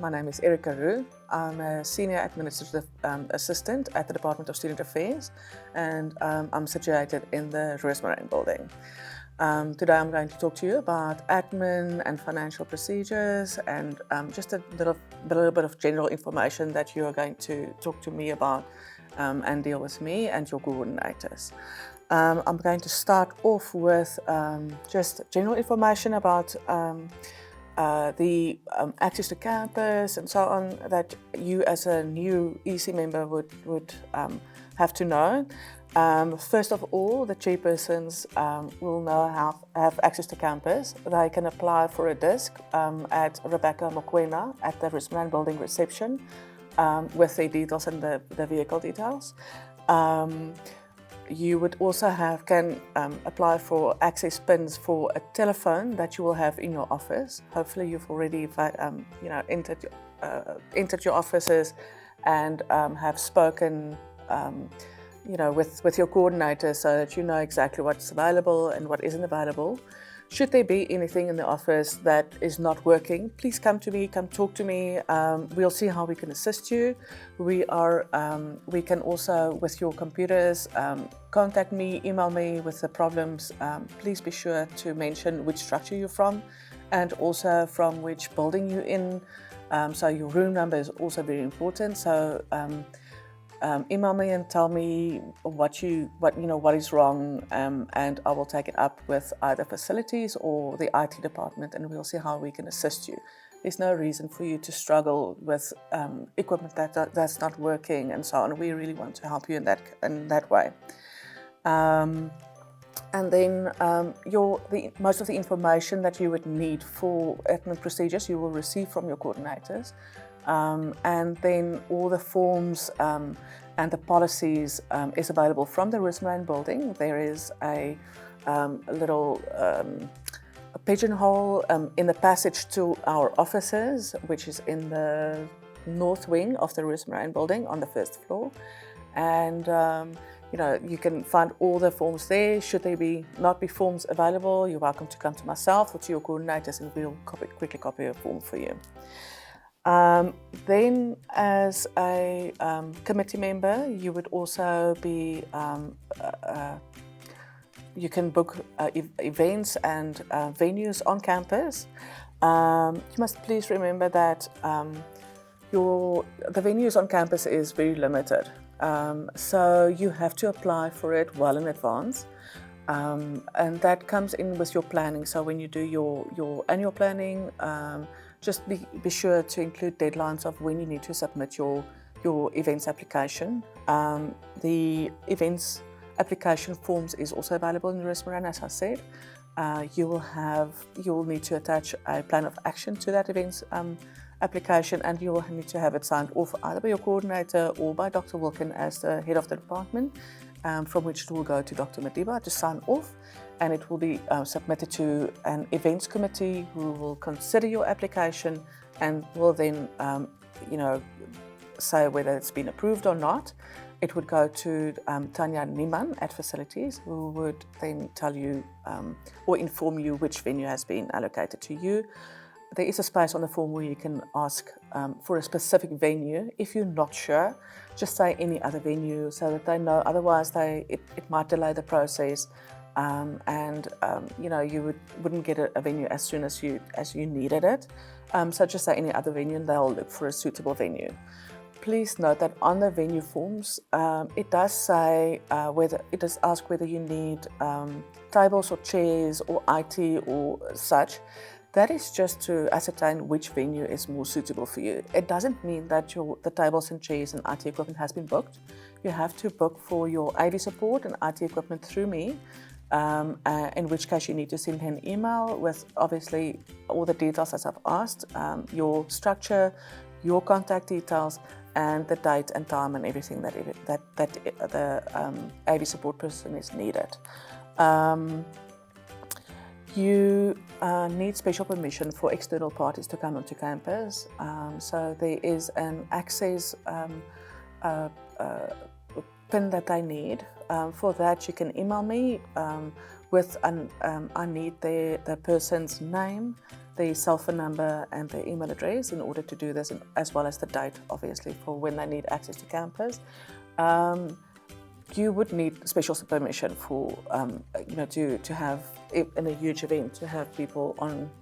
My name is Erika Roux. I'm a Senior Administrative Assistant at the Department of Student Affairs, and I'm situated in the Rosemary building. Today I'm going to talk to you about admin and financial procedures and just a little bit of general information that you are going to talk to me about and deal with me and your coordinators. I'm going to start off with just general information about the access to campus and so on that you as a new EC member would have to know. First of all, the chairpersons will know how have access to campus. They can apply for a disc at Rebecca Mokwena at the Rosemary building reception with the details and the vehicle details. You would also can apply for access pins for a telephone that you will have in your office. Hopefully, you've already entered your offices and have spoken with your coordinator so that you know exactly what's available and what isn't available. Should there be anything in the office that is not working, please come to me, come talk to me. We'll see how we can assist you. We can also, with your computers, contact me, email me with the problems. Please be sure to mention which structure you're from and also from which building you're in. So your room number is also very important. So email me and tell me what is wrong, and I will take it up with either facilities or the IT department, and we'll see how we can assist you. There's no reason for you to struggle with equipment that's not working and so on. We really want to help you in that way. And then most of the information that you would need for admin procedures you will receive from your coordinators. And then all the forms and the policies is available from the Rosemary building. There is a little pigeonhole in the passage to our offices, which is in the north wing of the Rosemary building on the first floor. And you can find all the forms there. Should there not be forms available, you're welcome to come to myself or to your coordinators and we'll quickly copy a form for you. Then as a committee member, you would also be, you can book events and venues on campus. You must please remember that the venues on campus is very limited. So you have to apply for it well in advance. And that comes in with your planning. So when you do your annual planning, just be sure to include deadlines of when you need to submit your events application. The events application forms is also available in the Rosemary, as I said. You will need to attach a plan of action to that events application, and you will need to have it signed off either by your coordinator or by Dr. Wilkin as the head of the department, from which it will go to Dr. Madiba to sign off, and it will be submitted to an events committee who will consider your application and will then say whether it's been approved or not. It would go to Tanya Niemann at facilities, who would then tell you or inform you which venue has been allocated to you. There is a space on the form where you can ask for a specific venue. If you're not sure, just say any other venue so that they know. Otherwise, it might delay the process, and you wouldn't get a venue as soon as you needed it. So just say any other venue, and they'll look for a suitable venue. Please note that on the venue forms, it does say ask whether you need tables or chairs or IT or such. That is just to ascertain which venue is more suitable for you. It doesn't mean that the tables and chairs and IT equipment has been booked. You have to book for your AV support and IT equipment through me, in which case you need to send an email with obviously all the details as I've asked, your structure, your contact details, and the date and time and everything that the AV support person is needed. You need special permission for external parties to come onto campus. So there is an access pin that they need. For that, you can email me I need the person's name, their cell phone number and their email address in order to do this, as well as the date, obviously, for when they need access to campus. You would need special permission for, to have, in a huge event, to have people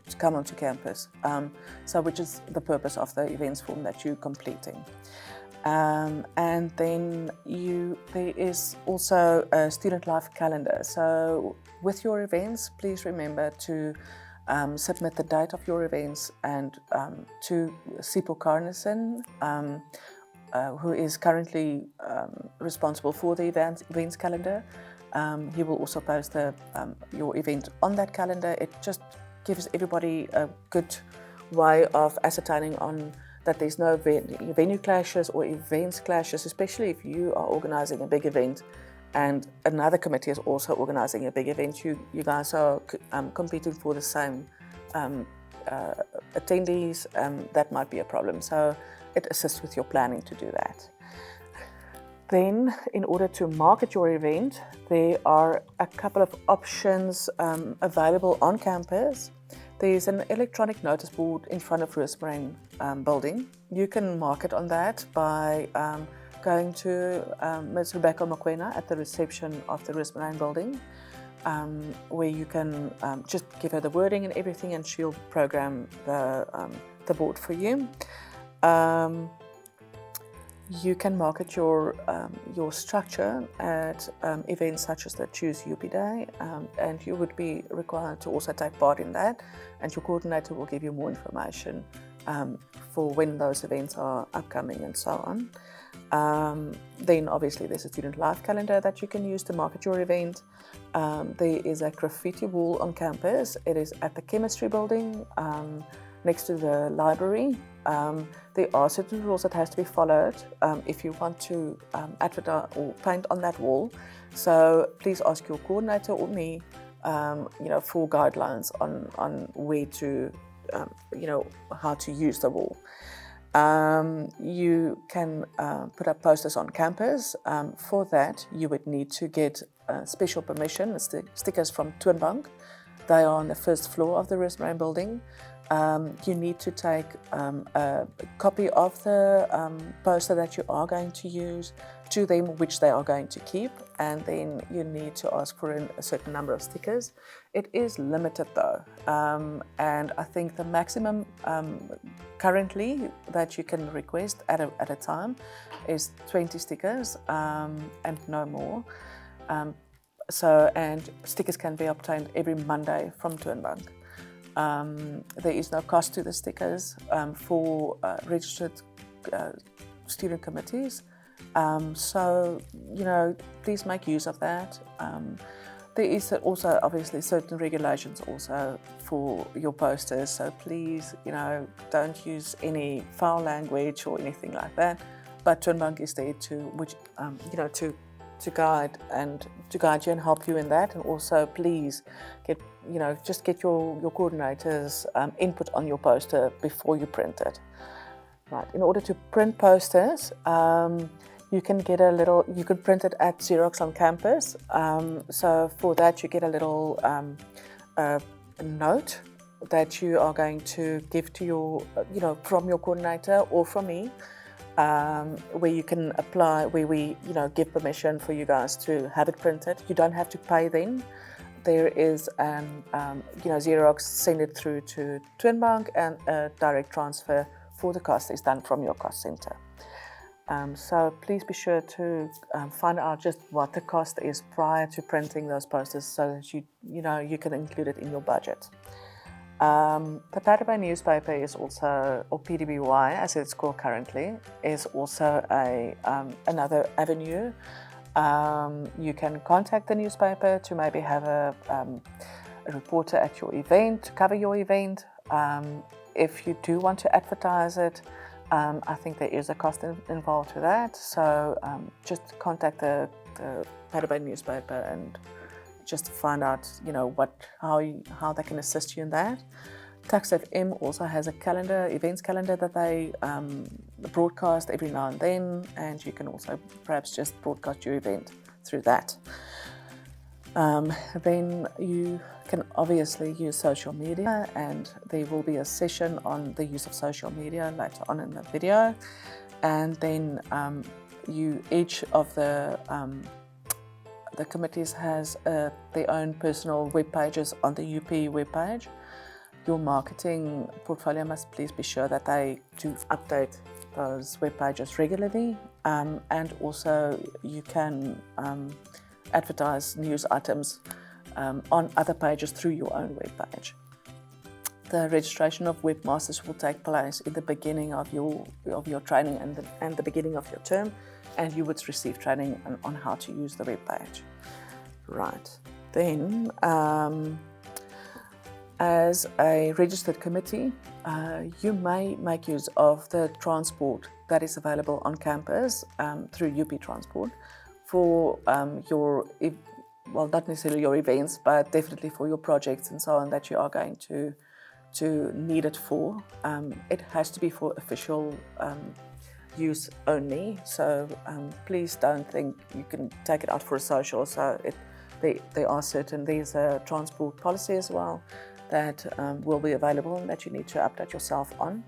to come onto campus. Which is the purpose of the events form that you're completing. And then there is also a student life calendar. So with your events, please remember to submit the date of your events and to Sipho Carnison, who is currently responsible for the events calendar. He will also post your event on that calendar. It just gives everybody a good way of ascertaining that there's no venue clashes or events clashes, especially if you are organising a big event and another committee is also organising a big event. You guys are competing for the same attendees. That might be a problem. So it assists with your planning to do that. Then, in order to market your event, there are a couple of options available on campus. There's an electronic notice board in front of Roosmarine building. You can market on that by going to Ms. Rebecca Mokwena at the reception of the Roosmarine building, where you can just give her the wording and everything, and she'll program the board for you. You can market your structure at events such as the Choose UP Day, and you would be required to also take part in that, and your coordinator will give you more information for when those events are upcoming and so on. Then obviously there's a student life calendar that you can use to market your event. There is a graffiti wall on campus. It is at the chemistry building next to the library. There are certain rules that has to be followed if you want to advertise or paint on that wall. So please ask your coordinator or me, for guidelines on where to, how to use the wall. You can put up posters on campus. For that, you would need to get special permission, stickers from Twinbank. They are on the first floor of the Roosmarine building. You need to take a copy of the poster that you are going to use to them, which they are going to keep, and then you need to ask for a certain number of stickers. It is limited though, and I think the maximum currently that you can request at a time is 20 stickers and no more. And stickers can be obtained every Monday from Twinbank. There is no cost to the stickers for registered student committees. Please make use of that. There is also obviously certain regulations also for your posters, so please, don't use any foul language or anything like that. But Twinbank is there to guide you and help you in that, and also please get your coordinator's input on your poster before you print it. Right. In order to print posters, you can print it at Xerox on campus. So for that, you get a little note that you are going to give to from your coordinator or from me, where you can apply, where we, give permission for you guys to have it printed. You don't have to pay then. There is Xerox send it through to Twinbank, and a direct transfer for the cost is done from your cost center. So please be sure to find out just what the cost is prior to printing those posters, so that you can include it in your budget. The Patabay newspaper is also, or PDBY as it's called currently, is also another avenue. You can contact the newspaper to maybe have a reporter at your event, to cover your event. If you do want to advertise it, I think there is a cost involved with that. So just contact the Patabay newspaper and just find out, how they can assist you in that. Tax FM also has a events calendar that they broadcast every now and then, and you can also perhaps just broadcast your event through that. Then you can obviously use social media, and there will be a session on the use of social media later on in the video. And then each of the committees has their own personal web pages on the UP webpage. Your marketing portfolio must please be sure that they do update those web pages regularly, and also you can advertise news items on other pages through your own web page. The registration of webmasters will take place in the beginning of your training and the beginning of your term, and you would receive training on how to use the web page. Right. Then, as a registered committee, you may make use of the transport that is available on campus through UP Transport for not necessarily your events, but definitely for your projects and so on that you are going to need it for. It has to be for official use only, so please don't think you can take it out for a social. So there are certain, there's a transport policy as well that will be available and that you need to update yourself on.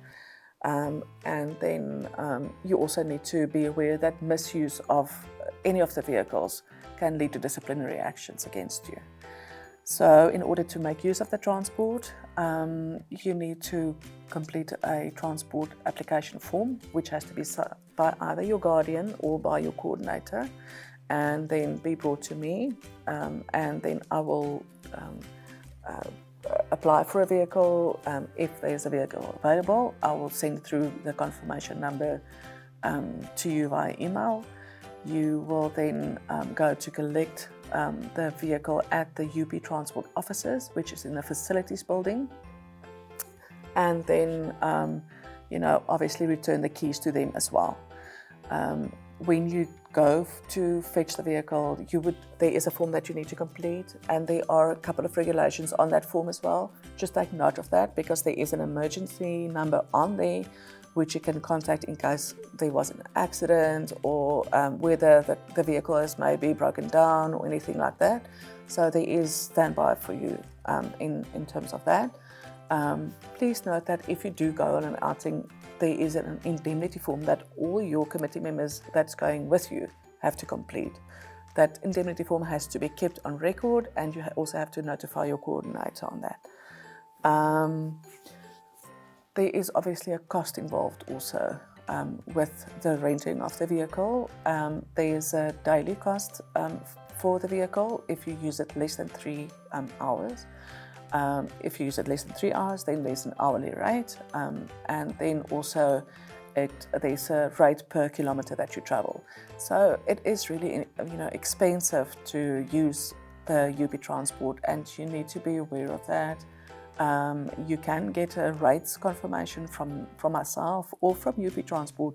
And then you also need to be aware that misuse of any of the vehicles can lead to disciplinary actions against you. So in order to make use of the transport, you need to complete a transport application form, which has to be signed by either your guardian or by your coordinator, and then be brought to me, and then I will apply for a vehicle. If there's a vehicle available, I will send through the confirmation number to you via email. You will then go to collect the vehicle at the UP Transport offices, which is in the facilities building, and then obviously return the keys to them as well. When you go to fetch the vehicle, there is a form that you need to complete, and there are a couple of regulations on that form as well. Just take note of that, because there is an emergency number on there which you can contact in case there was an accident, or whether the vehicle has maybe broken down or anything like that. So there is standby for you in terms of that. Please note that if you do go on an outing, there is an indemnity form that all your committee members that's going with you have to complete. That indemnity form has to be kept on record, and you also have to notify your coordinator on that. There is obviously a cost involved also with the renting of the vehicle. There is a daily cost for the vehicle if you use it less than 3 hours. If you use it less than 3 hours, then there's an hourly rate, and then also there's a rate per kilometre that you travel. So it is really expensive to use the UP Transport, and you need to be aware of that. You can get a rates confirmation from myself or from UP Transport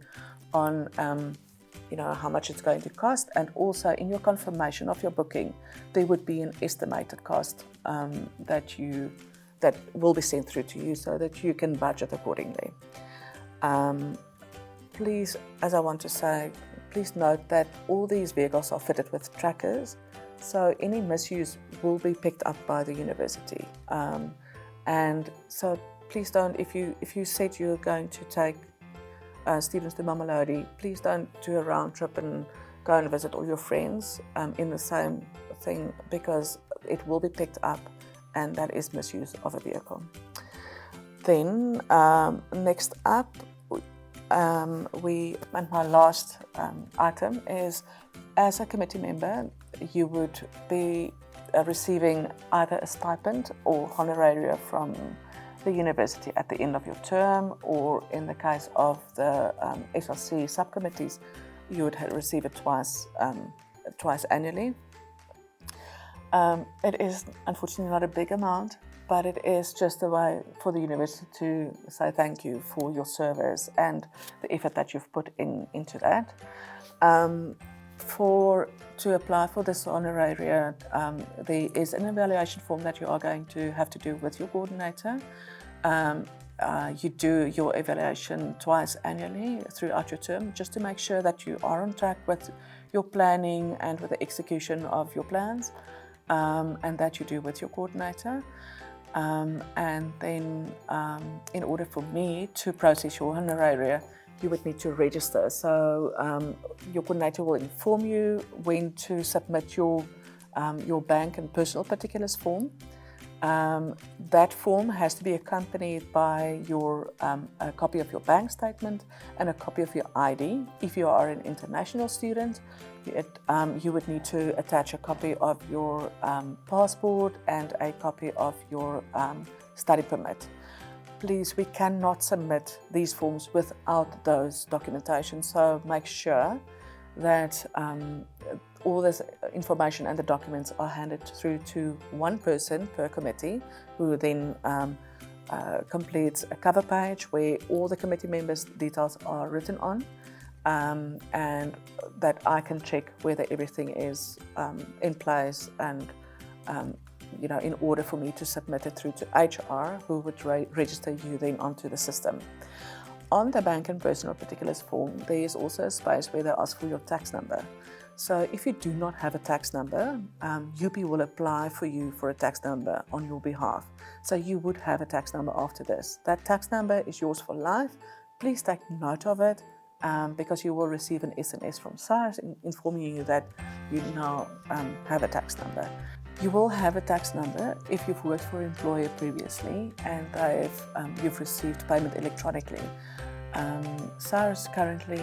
on how much it's going to cost, and also in your confirmation of your booking there would be an estimated cost that will be sent through to you so that you can budget accordingly. Please, as I want to say, please note that all these vehicles are fitted with trackers, so any misuse will be picked up by the university. And so please don't, if you said you're going to take students to Mamelodi, please don't do a round trip and go and visit all your friends in the same thing, because it will be picked up, and that is misuse of a vehicle. Then next up, and my last item is, as a committee member, you would be receiving either a stipend or honoraria from the university at the end of your term, or in the case of the SLC subcommittees, you would receive it twice annually. It is unfortunately not a big amount, but it is just a way for the university to say thank you for your service and the effort that you've put into that. To apply for this honoraria, there is an evaluation form that you are going to have to do with your coordinator. You do your evaluation twice annually throughout your term, just to make sure that you are on track with your planning and with the execution of your plans. and that you do with your coordinator. And then in order for me to process your honoraria, you would need to register. So your coordinator will inform you when to submit your bank and personal particulars form. That form has to be accompanied by a copy of your bank statement and a copy of your ID. If you are an international student, you would need to attach a copy of your passport and a copy of your study permit. Please, we cannot submit these forms without those documentation, so make sure that all this information and the documents are handed through to one person per committee, who then completes a cover page where all the committee members' details are written on, and that I can check whether everything is in place and in order for me to submit it through to HR, who would register you then onto the system. On the bank and personal particulars form, there is also a space where they ask for your tax number. So if you do not have a tax number, UP will apply for you for a tax number on your behalf. So you would have a tax number after this. That tax number is yours for life. Please take note of it because you will receive an SMS from SARS informing you that you now have a tax number. You will have a tax number if you've worked for an employer previously and you've received payment electronically. SARS currently,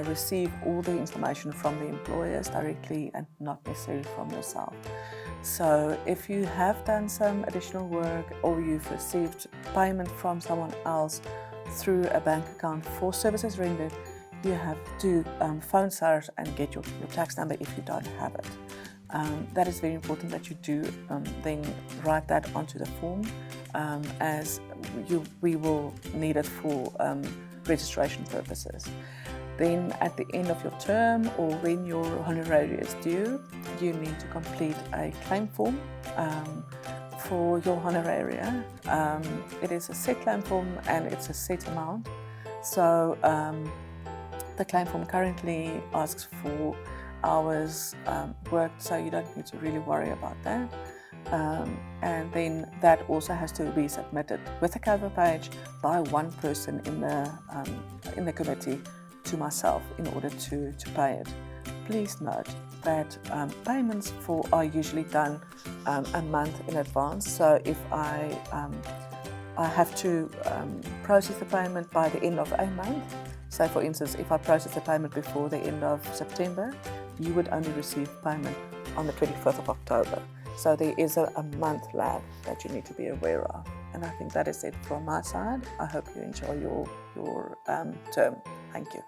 receive all the information from the employers directly and not necessarily from yourself. So if you have done some additional work or you've received payment from someone else through a bank account for services rendered, you have to phone SARS and get your tax number if you don't have it. That is very important that you do then write that onto the form, as we will need it for registration purposes. Then at the end of your term or when your honoraria is due, you need to complete a claim form for your honoraria. It is a set claim form and it's a set amount. So the claim form currently asks for hours worked, so you don't need to really worry about that. And then that also has to be submitted with a cover page by one person in the committee to myself in order to pay it. Please note that payments are usually done a month in advance. So if I have to process the payment by the end of a month, so for instance, if I process the payment before the end of September, you would only receive payment on the 25th of October. So there is a month lag that you need to be aware of. And I think that is it from my side. I hope you enjoy your term. Thank you.